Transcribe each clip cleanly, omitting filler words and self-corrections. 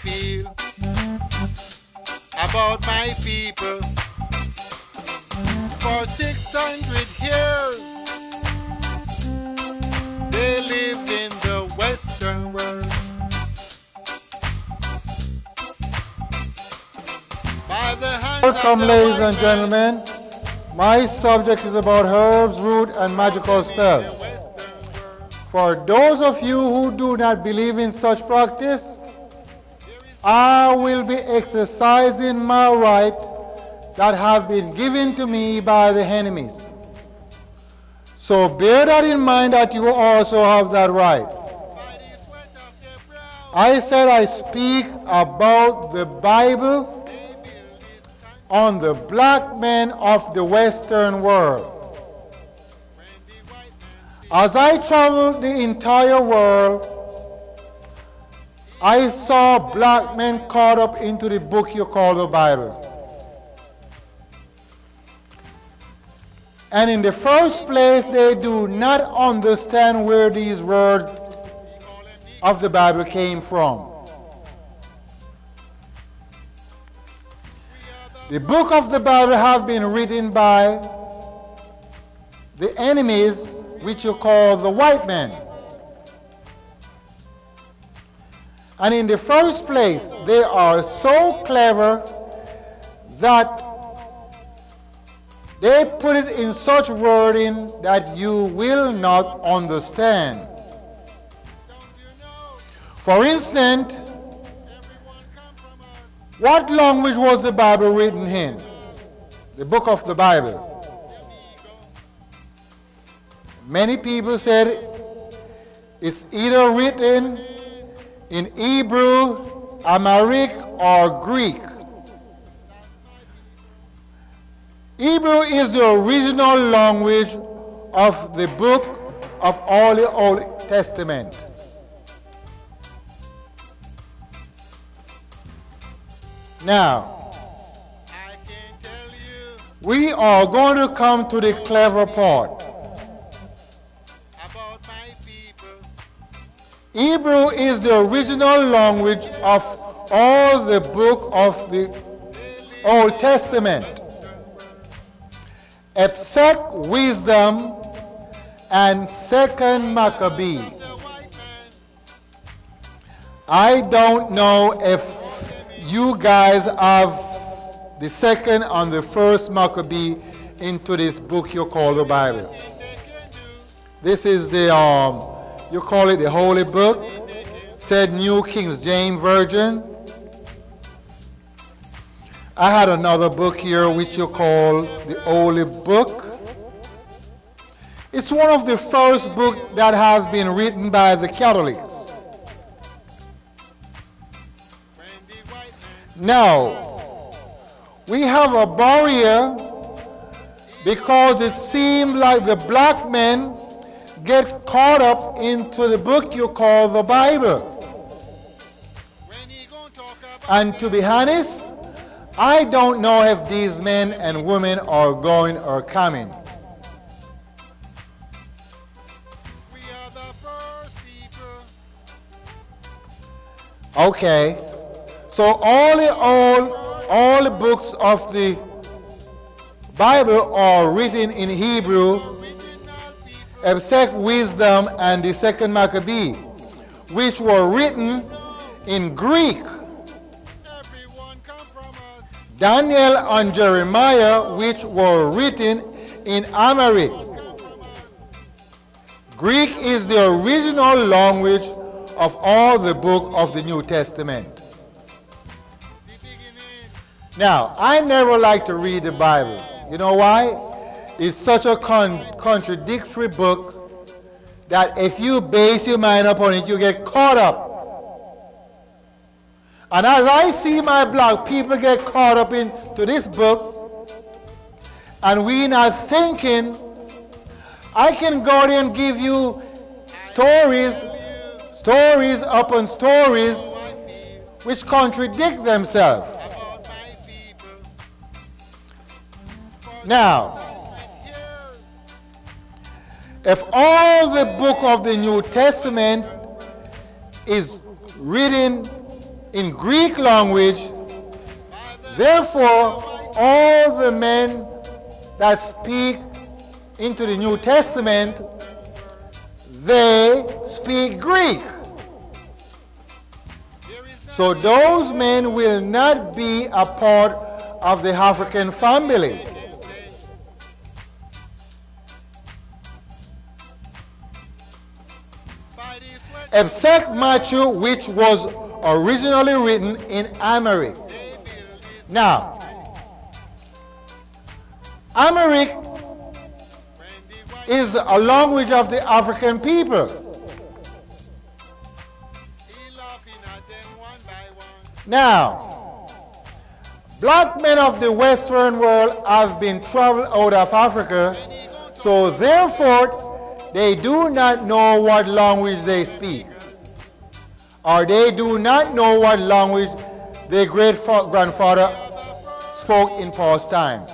feel about my people. For 600 years, they lived in the Western world. By the hands Welcome, of the ladies and white gentlemen. My subject is about herbs, root, and magical spells. For those of you who do not believe in such practice, I will be exercising my right that have been given to me by the enemies. So bear that in mind, that you also have that right. I said I speak about the Bible on the black men of the Western world. As I traveled the entire world, I saw black men caught up into the book you call the Bible. And in the first place, they do not understand where these words of the Bible came from. The book of the Bible have been written by the enemies, which you call the white men. And in the first place, they are so clever that they put it in such wording that you will not understand. For instance, what language was the Bible written in? The book of the Bible. Many people said it's either written in Hebrew, Amharic, or Greek. Hebrew is the original language of the book of all the Old Testament. Now, we are going to come to the clever part. Hebrew is the original language of all the book of the Old Testament, except Wisdom and 2nd Maccabee. I don't know if you guys have the 2nd and the 1st Maccabee into this book you call the Bible. This is the you call it the Holy Book, said New King James Version. I had another book here which you call the Holy Book. It's one of the first books that have been written by the Catholics. Now, we have a barrier because it seems like the black men get caught up into the book you call the Bible. And to be honest, I don't know if these men and women are going or coming. Okay, so all the books of the Bible are written in Hebrew, except Wisdom and the 2nd Maccabee, which were written in Greek. Daniel and Jeremiah, which were written in Amharic. Greek is the original language of all the book of the New Testament. Now, I never like to read the Bible. You know why? It's such a contradictory book that if you base your mind upon it, you get caught up. And as I see my black people get caught up into this book, and we not thinking, I can go there and give you stories upon stories which contradict themselves. Now, if all the book of the New Testament is written in Greek language. Therefore, all the men that speak into the New Testament, they speak Greek. So those men will not be a part of the African family. Except Matthew, which was originally written in Amharic. Now, Amharic is a language of the African people. Now, black men of the Western world have been traveled out of Africa, so therefore they do not know what language they speak, or they do not know what language their great-grandfather spoke in past times.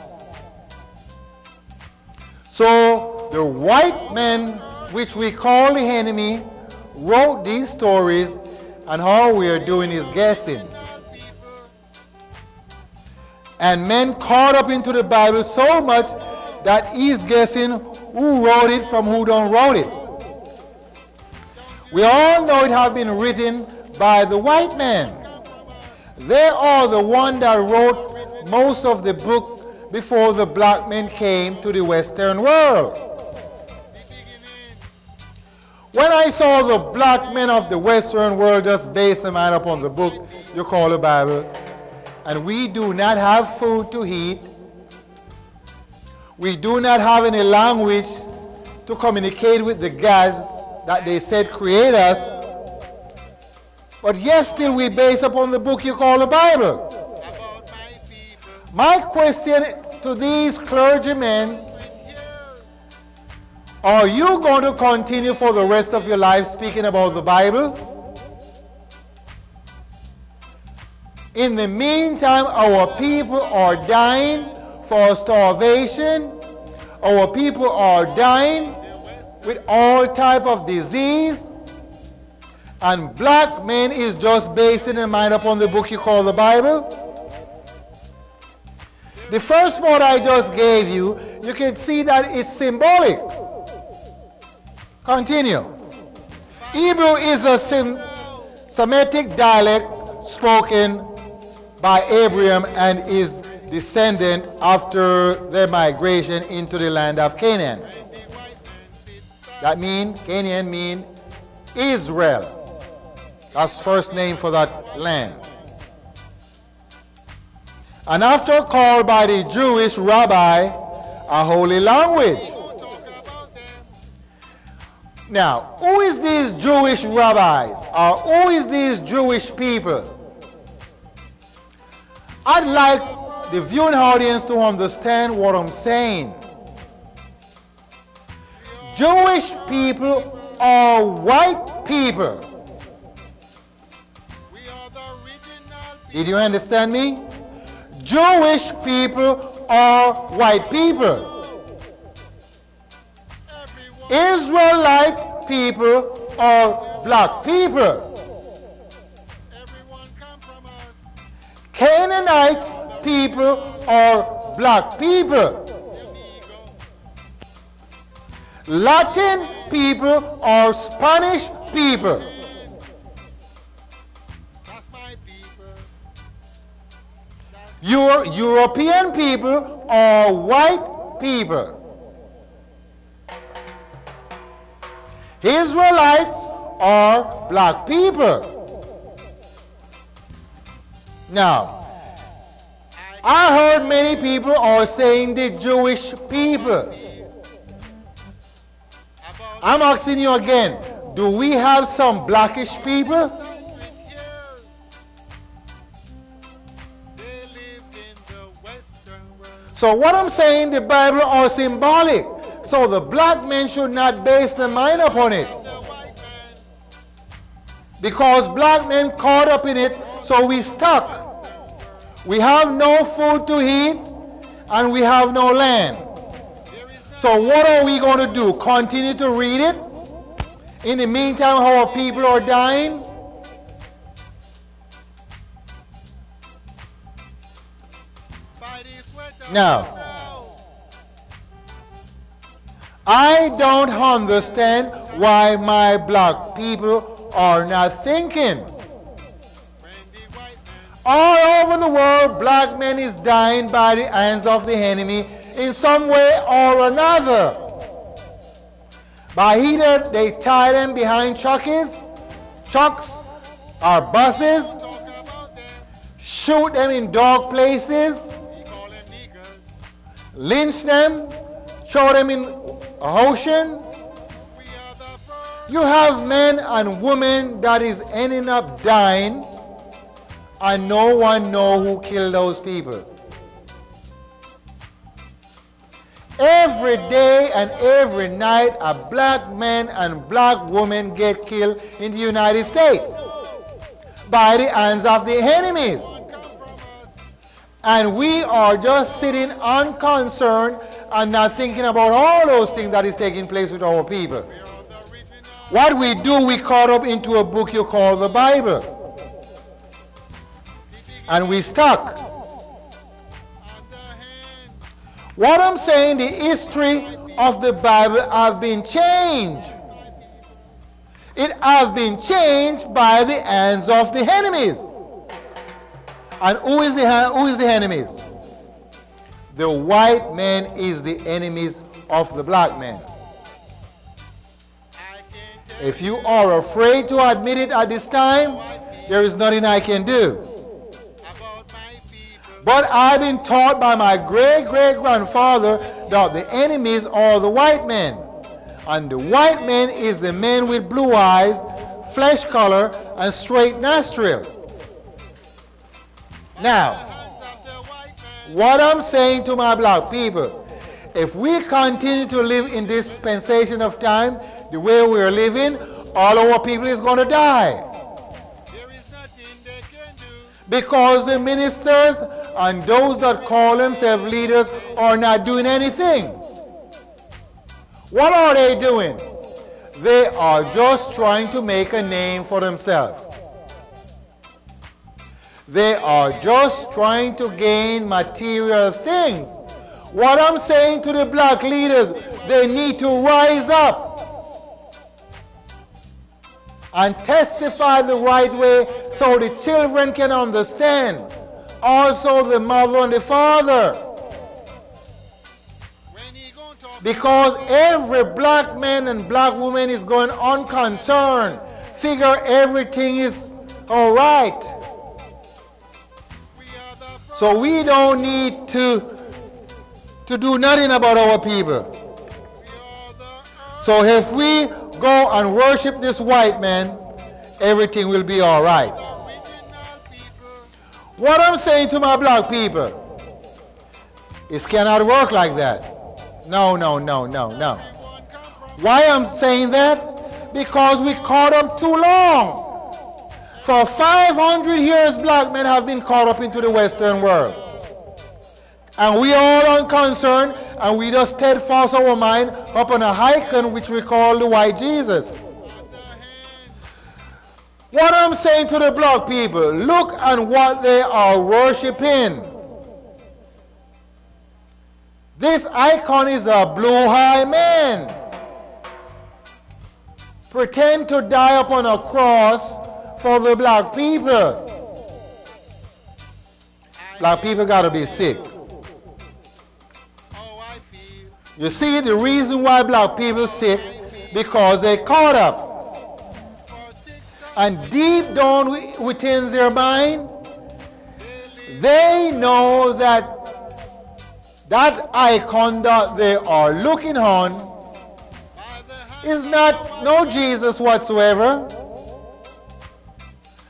So the white men, which we call the enemy, wrote these stories, and all we are doing is guessing. And men caught up into the Bible so much that he's guessing who wrote it from who don't wrote it. We all know it have been written by the white men. They are the one that wrote most of the book before the black men came to the Western world. When I saw the black men of the Western world just base their mind upon the book you call the Bible, and we do not have food to eat, we do not have any language to communicate with the gods that they said create us, but yet still we base upon the book you call the Bible. My question to these clergymen, are you going to continue for the rest of your life speaking about the Bible? In the meantime, our people are dying for starvation. Our people are dying with all type of disease. And black men is just basing their mind upon the book you call the Bible. The first part I just gave you, you can see that it's symbolic. Continue. Hebrew is a Semitic dialect spoken by Abraham and his descendant after their migration into the land of Canaan. That means, Canaan means Israel. That's first name for that land. And after called by the Jewish rabbi, a holy language. Now, who is these Jewish rabbis? Or who is these Jewish people? I'd like the viewing audience to understand what I'm saying. Jewish people are white people. Did you understand me? Jewish people are white people. Israelite people are black people. Canaanite people are black people. Latin people are Spanish people. Your European people are white people. Israelites are black people. Now, I heard many people are saying the Jewish people. I'm asking you again, do we have some blackish people? So what I'm saying, the Bible are symbolic. So the black men should not base their mind upon it. Because black men caught up in it, so we stuck. We have no food to eat, and we have no land. So what are we going to do? Continue to read it? In the meantime, our people are dying? Now, I don't understand why my black people are not thinking. All over the world, black men is dying by the hands of the enemy in some way or another. By either they tie them behind trucks or buses, shoot them in dark places, lynch them, throw them in an ocean. You have men and women that is ending up dying, and no one knows who killed those people. Every day and every night, a black man and black woman get killed in the United States by the hands of the enemies. And we are just sitting unconcerned and not thinking about all those things that is taking place with our people. What we do, we caught up into a book you call the Bible. And we stuck. What I'm saying, the history of the Bible have been changed. It have been changed by the hands of the enemies. And who is the enemies? The white man is the enemies of the black man. If you are afraid to admit it at this time, there is nothing I can do. But I've been taught by my great-great-grandfather that the enemies are the white men. And the white man is the man with blue eyes, flesh color, and straight nostril. Now, what I'm saying to my black people, if we continue to live in this dispensation of time, the way we're living, all our people is going to die. Because the ministers and those that call themselves leaders are not doing anything. What are they doing? They are just trying to make a name for themselves. They are just trying to gain material things. What I'm saying to the black leaders, they need to rise up and testify the right way so the children can understand. Also the mother and the father. Because every black man and black woman is going unconcerned. Figure everything is all right. So we don't need to do nothing about our people. So if we go and worship this white man, everything will be all right. What I'm saying to my black people, it cannot work like that. No, no, no, no, no. Why I'm saying that? Because we caught up too long. For 500 years, black men have been caught up into the Western world. And we are all unconcerned, and we just steadfast our mind upon a icon which we call the white Jesus. What I'm saying to the black people, look at what they are worshiping. This icon is a blue-eyed man. Pretend to die upon a cross for the black people. Black people got to be sick. You see, the reason why black people sick, because they caught up. And deep down within their mind, they know that that icon that they are looking on is not no Jesus whatsoever.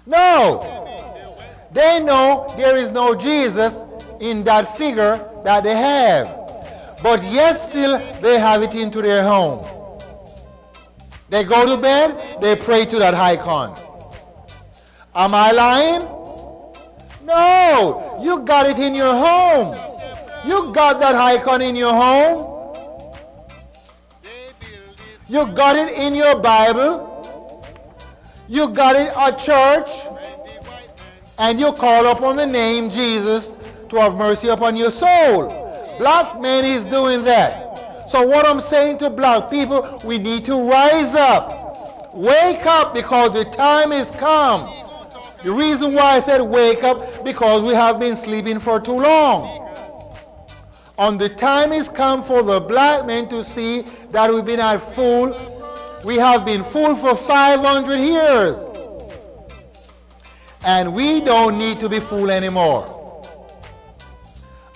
No. They know there is no Jesus in that figure that they have. But yet still they have it into their home. They go to bed, they pray to that icon. Am I lying? No. You got it in your home. You got that icon in your home. You got it in your Bible. You got it at church. And you call upon the name Jesus to have mercy upon your soul. Black men is doing that. So what I'm saying to black people, we need to rise up. Wake up, because the time is come. The reason why I said wake up, because we have been sleeping for too long. And the time is come for the black men to see that we've been at fool. We have been fooled for 500 years. And we don't need to be fooled anymore.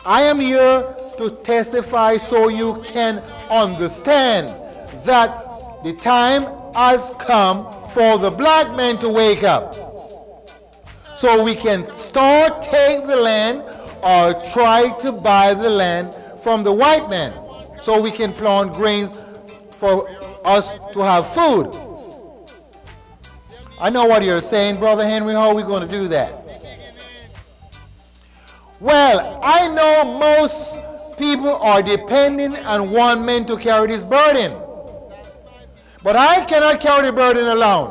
I am here to testify so you can understand that the time has come for the black men to wake up. So we can start take the land or try to buy the land from the white man, so we can plant grains for us to have food. I know what you're saying, Brother Henry. How are we going to do that? Well, I know most people are depending on one man to carry this burden. But I cannot carry the burden alone.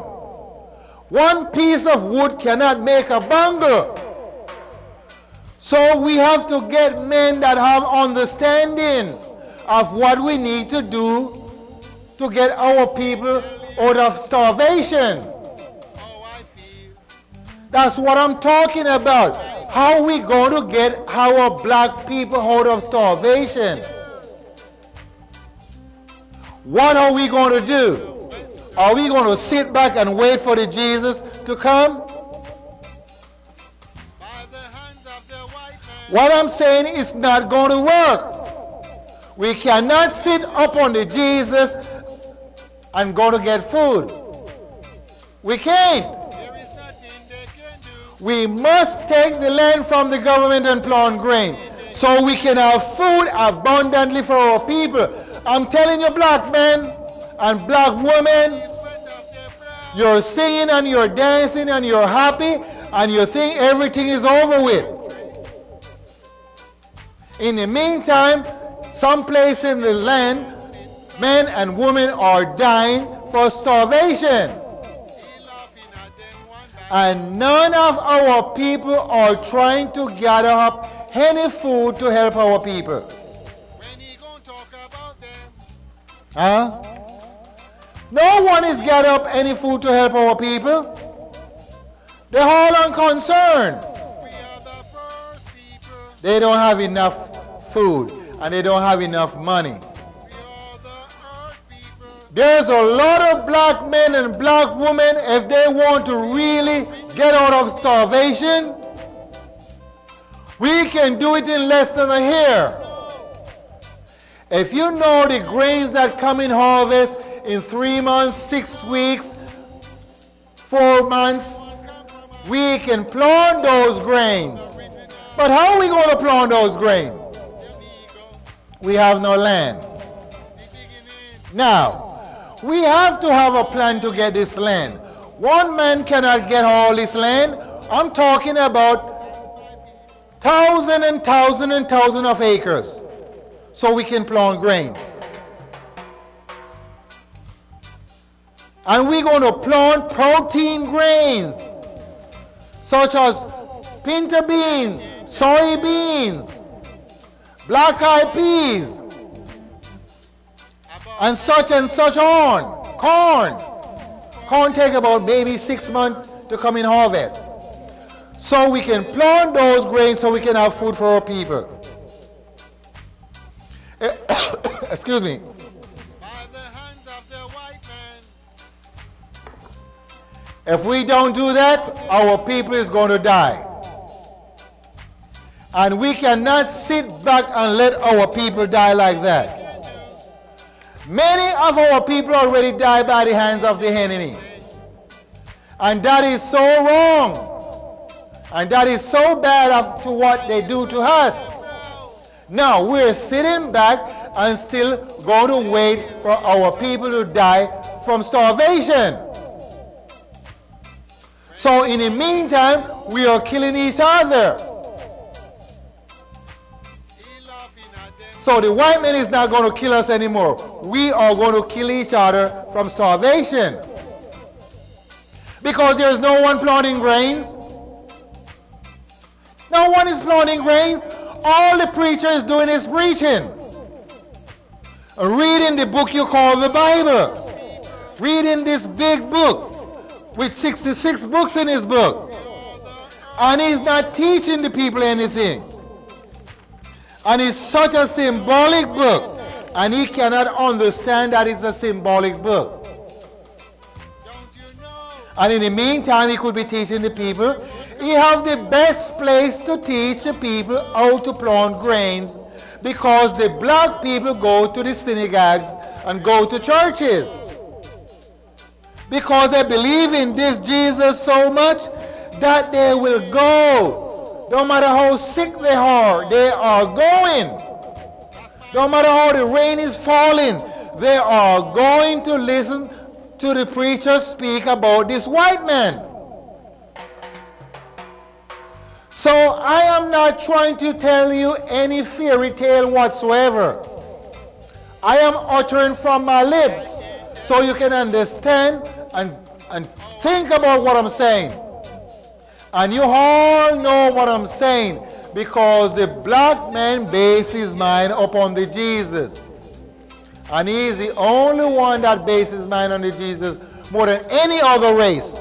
One piece of wood cannot make a bundle. So we have to get men that have understanding of what we need to do to get our people out of starvation. That's what I'm talking about. How we going to get our black people out of starvation? What are we going to do? Are we going to sit back and wait for the Jesus to come? What I'm saying is not going to work. We cannot sit up on the Jesus and go to get food. We can't. We must take the land from the government and plant grain so we can have food abundantly for our people. I'm telling you, black men and black women, you're singing and you're dancing and you're happy and you think everything is over with. In the meantime, someplace in the land, men and women are dying for starvation. And none of our people are trying to gather up any food to help our people. Huh? No one is gathering up any food to help our people. They're all unconcerned. They don't have enough food and they don't have enough money. There's a lot of black men and black women, if they want to really get out of starvation, we can do it in less than a year. If you know the grains that come in harvest in 3 months, 6 weeks, 4 months, we can plant those grains. But how are we going to plant those grains? We have no land. Now, we have to have a plan to get this land. One man cannot get all this land. I'm talking about thousands and thousands and thousands of acres so we can plant grains. And we're going to plant protein grains such as pinto beans, soybeans, black-eyed peas, and such on. Corn. Corn take about maybe 6 months to come in harvest. So we can plant those grains so we can have food for our people. Excuse me. If we don't do that, our people is going to die. And we cannot sit back and let our people die like that. Many of our people already died by the hands of the enemy. And that is so wrong. And that is so bad up to what they do to us. Now we're sitting back and still going to wait for our people to die from starvation. So in the meantime, we are killing each other. So the white man is not going to kill us anymore. We are going to kill each other from starvation. Because there is no one planting grains. No one is planting grains. All the preacher is doing is preaching. Reading the book you call the Bible. Reading this big book with 66 books in his book. And he's not teaching the people anything. And it's such a symbolic book. And he cannot understand that it's a symbolic book. And in the meantime, he could be teaching the people. He have the best place to teach the people how to plant grains, because the black people go to the synagogues and go to churches. Because they believe in this Jesus so much that they will go. No matter how sick they are going. No matter how the rain is falling, they are going to listen to the preacher speak about this white man. So I am not trying to tell you any fairy tale whatsoever. I am uttering from my lips so you can understand and think about what I'm saying. And you all know what I'm saying, because the black man bases his mind upon the Jesus. And he is the only one that bases his mind on the Jesus more than any other race.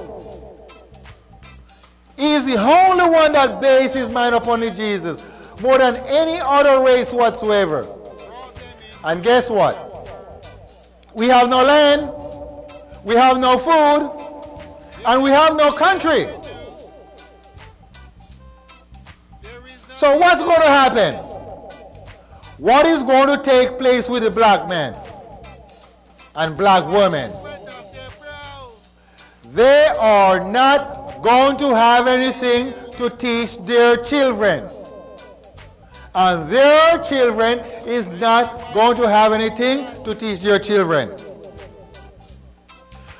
He is the only one that bases his mind upon the Jesus more than any other race whatsoever. And guess what? We have no land, we have no food, and we have no country. So what's going to happen? What is going to take place with the black man and black women? They are not going to have anything to teach their children. And their children is not going to have anything to teach their children.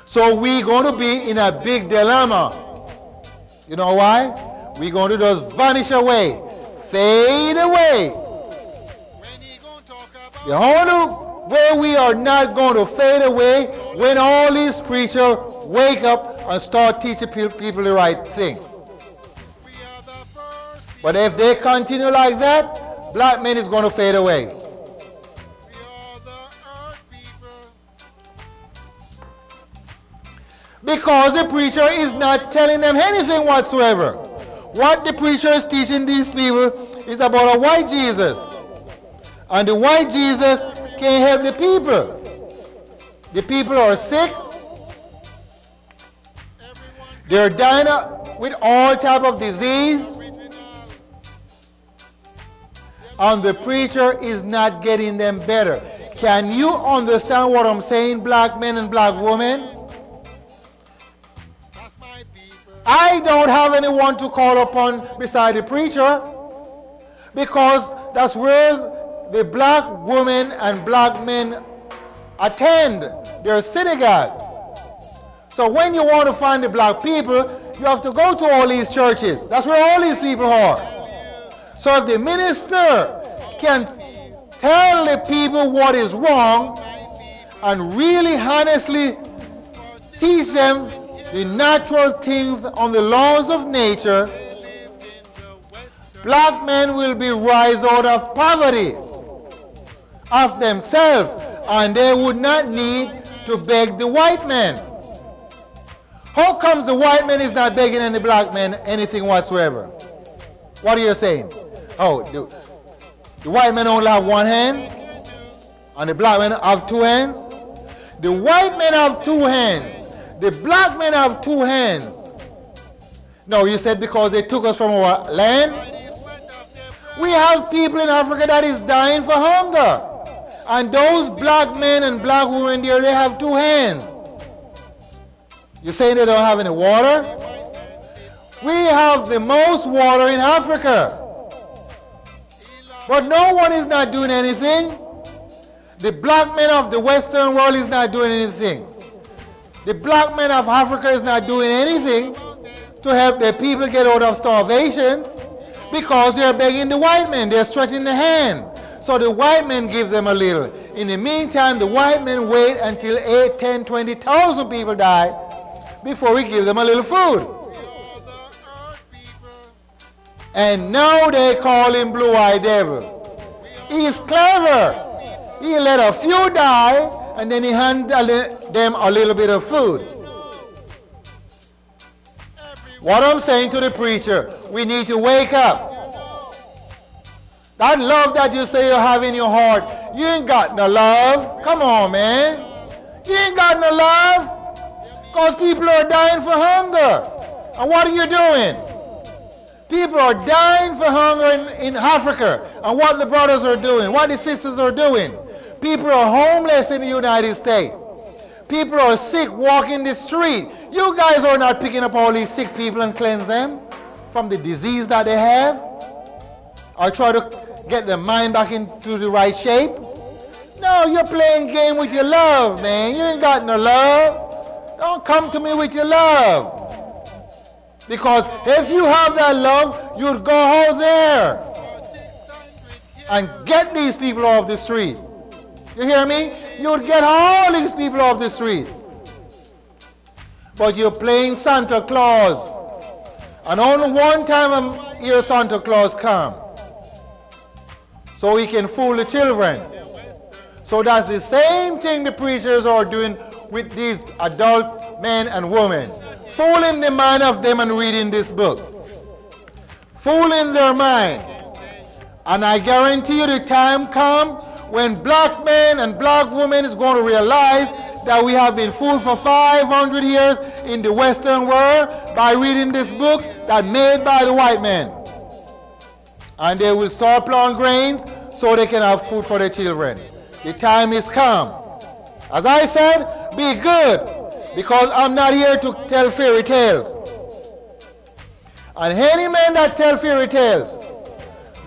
So we're going to be in a big dilemma. You know why? We're going to just vanish away, fade away. The only way we are not going to fade away when all these preachers wake up and start teaching people the right thing. But if they continue like that, black men is going to fade away. Because the preacher is not telling them anything whatsoever. What the preacher is teaching these people is about a white Jesus. And the white Jesus can't help the people. The people are sick. They're dying with all type of disease. And the preacher is not getting them better. Can you understand what I'm saying, black men and black women? I don't have anyone to call upon beside the preacher, because that's where the black women and black men attend their synagogue. So when you want to find the black people, you have to go to all these churches. That's where all these people are. So if the minister can tell the people what is wrong and really honestly teach them the natural things on the laws of nature, black men will be rise out of poverty of themselves, and they would not need to beg the white man. How comes the white man is not begging any black man anything whatsoever? What are you saying? Oh, the white man only have one hand and the black men have two hands? The white men have two hands. The black men have two hands. No, you said because they took us from our land? We have people in Africa that is dying for hunger. And those black men and black women there, they have two hands. You saying they don't have any water? We have the most water in Africa. But no one is not doing anything. The black men of the Western world is not doing anything. The black men of Africa is not doing anything to help their people get out of starvation, because they're begging the white men. They're stretching the hand. So the white men give them a little. In the meantime, the white men wait until 8, 10, 20,000 people die before we give them a little food. And now they call him Blue-Eyed Devil. He's clever. He let a few die, and then he handed them a little bit of food. What I'm saying to the preacher, we need to wake up. That love that you say you have in your heart, you ain't got no love. Come on, man. You ain't got no love. Because people are dying for hunger. And what are you doing? People are dying for hunger in Africa. And what the brothers are doing, what the sisters are doing. People are homeless in the United States. People are sick walking the street. You guys are not picking up all these sick people and cleanse them from the disease that they have. Or try to get their mind back into the right shape. No, you're playing game with your love, man. You ain't got no love. Don't come to me with your love. Because if you have that love, you'd go out there and get these people off the street. You hear me? You'd get all these people off the street. But you're playing Santa Claus. And only one time I hear Santa Claus come. So he can fool the children. So that's the same thing the preachers are doing with these adult men and women. Fooling the mind of them and reading this book. Fooling their mind. And I guarantee you the time comes when black men and black women is going to realize that we have been fooled for 500 years in the Western world by reading this book that made by the white men. And they will start planting grains so they can have food for their children. The time is come. As I said, be good, because I'm not here to tell fairy tales. And any men that tell fairy tales,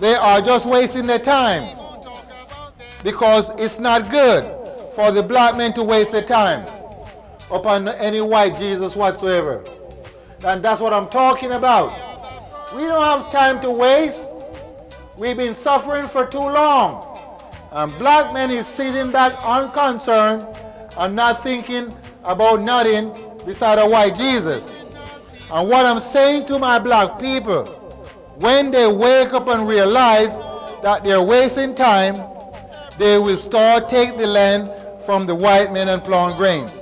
they are just wasting their time, because it's not good for the black men to waste their time upon any white Jesus whatsoever. And that's what I'm talking about. We don't have time to waste. We've been suffering for too long. And black men is sitting back unconcerned and not thinking about nothing beside a white Jesus. And what I'm saying to my black people, when they wake up and realize that they're wasting time, they will start take the land from the white men and plant grains.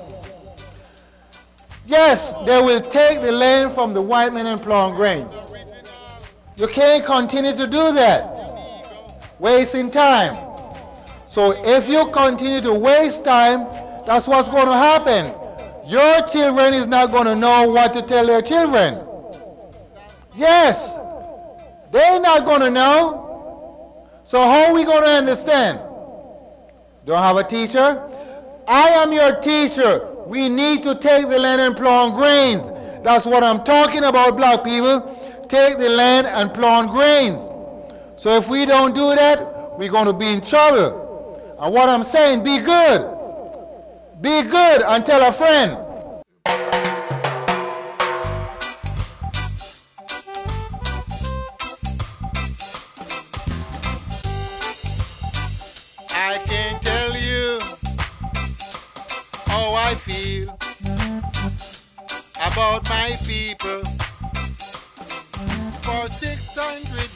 Yes, they will take the land from the white men and plant grains. You can't continue to do that. Wasting time. So if you continue to waste time, that's what's going to happen. Your children is not going to know what to tell their children. Yes, they're not going to know. So how are we going to understand? Don't have a teacher? I am your teacher. We need to take the land and plant grains. That's what I'm talking about, black people. Take the land and plant grains. So if we don't do that, we're going to be in trouble. And what I'm saying, be good. Be good and tell a friend. I can't tell you how I feel about my people. For 600